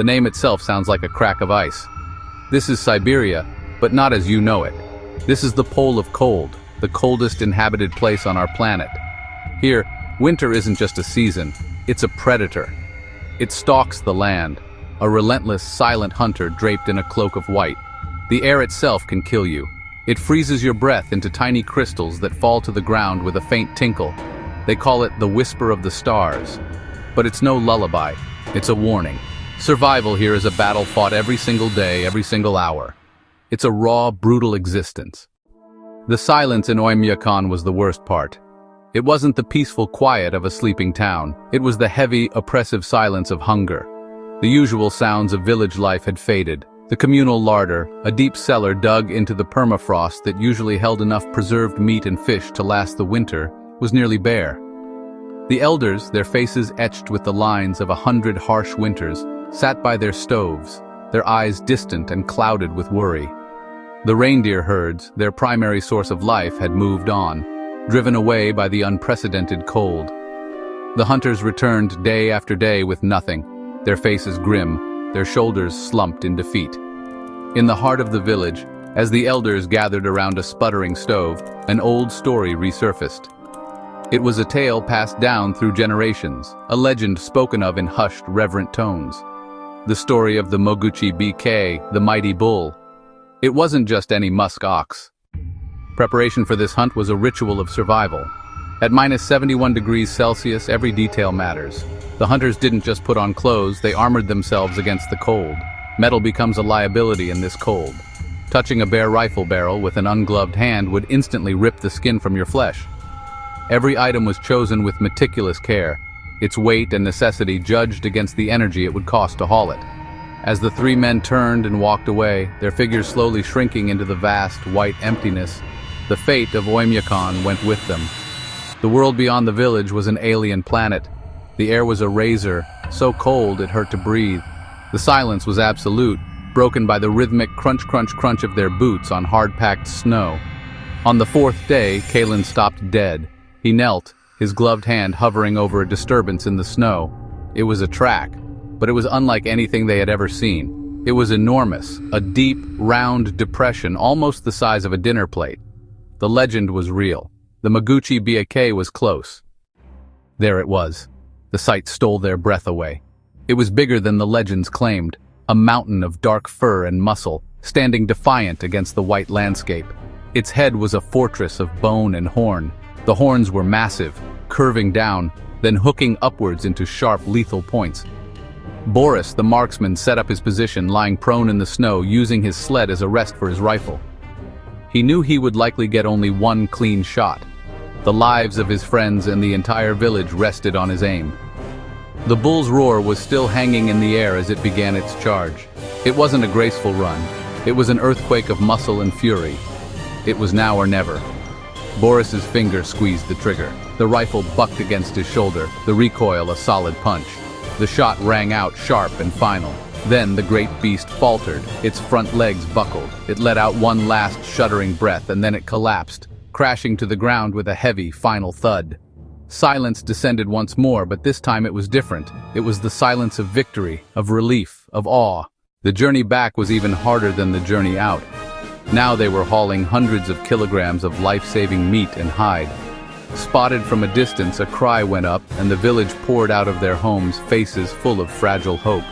The name itself sounds like a crack of ice. This is Siberia, but not as you know it. This is the pole of cold, the coldest inhabited place on our planet. Here, winter isn't just a season, it's a predator. It stalks the land, a relentless, silent hunter draped in a cloak of white. The air itself can kill you. It freezes your breath into tiny crystals that fall to the ground with a faint tinkle. They call it the whisper of the stars. But it's no lullaby, it's a warning. Survival here is a battle fought every single day, every single hour. It's a raw, brutal existence. The silence in Oymyakon was the worst part. It wasn't the peaceful quiet of a sleeping town. It was the heavy, oppressive silence of hunger. The usual sounds of village life had faded. The communal larder, a deep cellar dug into the permafrost that usually held enough preserved meat and fish to last the winter, was nearly bare. The elders, their faces etched with the lines of 100 harsh winters, sat by their stoves, their eyes distant and clouded with worry. The reindeer herds, their primary source of life, had moved on, driven away by the unprecedented cold. The hunters returned day after day with nothing, their faces grim, their shoulders slumped in defeat. In the heart of the village, as the elders gathered around a sputtering stove, an old story resurfaced. It was a tale passed down through generations, a legend spoken of in hushed, reverent tones. The story of the Moguchi BK, the mighty bull. It wasn't just any musk ox. Preparation for this hunt was a ritual of survival. At -71 degrees Celsius, every detail matters. The hunters didn't just put on clothes, they armored themselves against the cold. Metal becomes a liability in this cold. Touching a bare rifle barrel with an ungloved hand would instantly rip the skin from your flesh. Every item was chosen with meticulous care, its weight and necessity judged against the energy it would cost to haul it. As the three men turned and walked away, their figures slowly shrinking into the vast, white emptiness, the fate of Oymyakon went with them. The world beyond the village was an alien planet. The air was a razor, so cold it hurt to breathe. The silence was absolute, broken by the rhythmic crunch-crunch-crunch of their boots on hard-packed snow. On the fourth day, Kalen stopped dead. He knelt, his gloved hand hovering over a disturbance in the snow. It was a track, but it was unlike anything they had ever seen. It was enormous, a deep, round depression almost the size of a dinner plate. The legend was real. The Moguchi BK was close. There it was. The sight stole their breath away. It was bigger than the legends claimed, a mountain of dark fur and muscle, standing defiant against the white landscape. Its head was a fortress of bone and horn. The horns were massive, curving down, then hooking upwards into sharp, lethal points. Boris, the marksman, set up his position, lying prone in the snow, using his sled as a rest for his rifle. He knew he would likely get only one clean shot. The lives of his friends and the entire village rested on his aim. The bull's roar was still hanging in the air as it began its charge. It wasn't a graceful run. It was an earthquake of muscle and fury. It was now or never. Boris's finger squeezed the trigger. The rifle bucked against his shoulder, the recoil a solid punch. The shot rang out sharp and final. Then the great beast faltered, its front legs buckled. It let out one last shuddering breath and then it collapsed, crashing to the ground with a heavy, final thud. Silence descended once more, but this time it was different. It was the silence of victory, of relief, of awe. The journey back was even harder than the journey out. Now they were hauling hundreds of kilograms of life-saving meat and hide. Spotted from a distance, a cry went up, and the village poured out of their homes, faces full of fragile hope.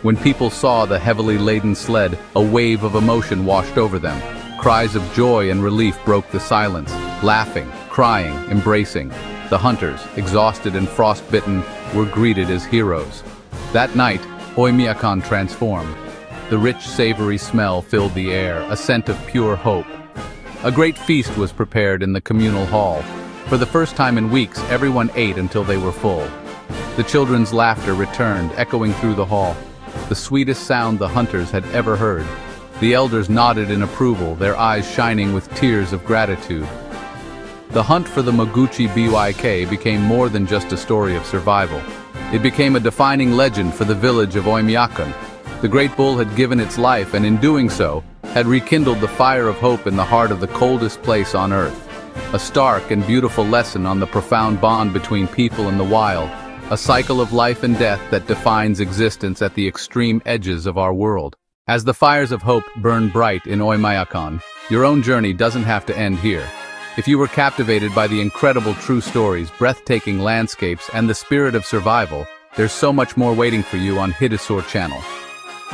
When people saw the heavily laden sled, a wave of emotion washed over them. Cries of joy and relief broke the silence, laughing, crying, embracing. The hunters, exhausted and frostbitten, were greeted as heroes. That night, Oymyakon transformed. The rich, savory smell filled the air, a scent of pure hope. A great feast was prepared in the communal hall. For the first time in weeks, everyone ate until they were full. The children's laughter returned, echoing through the hall, the sweetest sound the hunters had ever heard. The elders nodded in approval, their eyes shining with tears of gratitude. The hunt for the Moguchi BYK became more than just a story of survival. It became a defining legend for the village of Oymyakon. The great bull had given its life, and in doing so, had rekindled the fire of hope in the heart of the coldest place on earth. A stark and beautiful lesson on the profound bond between people and the wild. a cycle of life and death that defines existence at the extreme edges of our world. As the fires of hope burn bright in Oymyakon, your own journey doesn't have to end here. If you were captivated by the incredible true stories, breathtaking landscapes, and the spirit of survival, there's so much more waiting for you on Hidasur channel.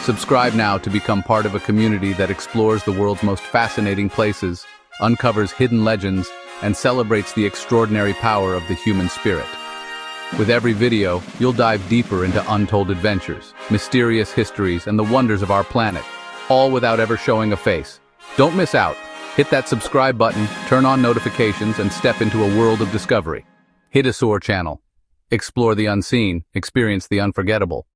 Subscribe now to become part of a community that explores the world's most fascinating places, uncovers hidden legends, and celebrates the extraordinary power of the human spirit. With every video, you'll dive deeper into untold adventures, mysterious histories, and the wonders of our planet, all without ever showing a face. Don't miss out. Hit that subscribe button, turn on notifications, and step into a world of discovery. Hidasur channel. Explore the unseen, experience the unforgettable.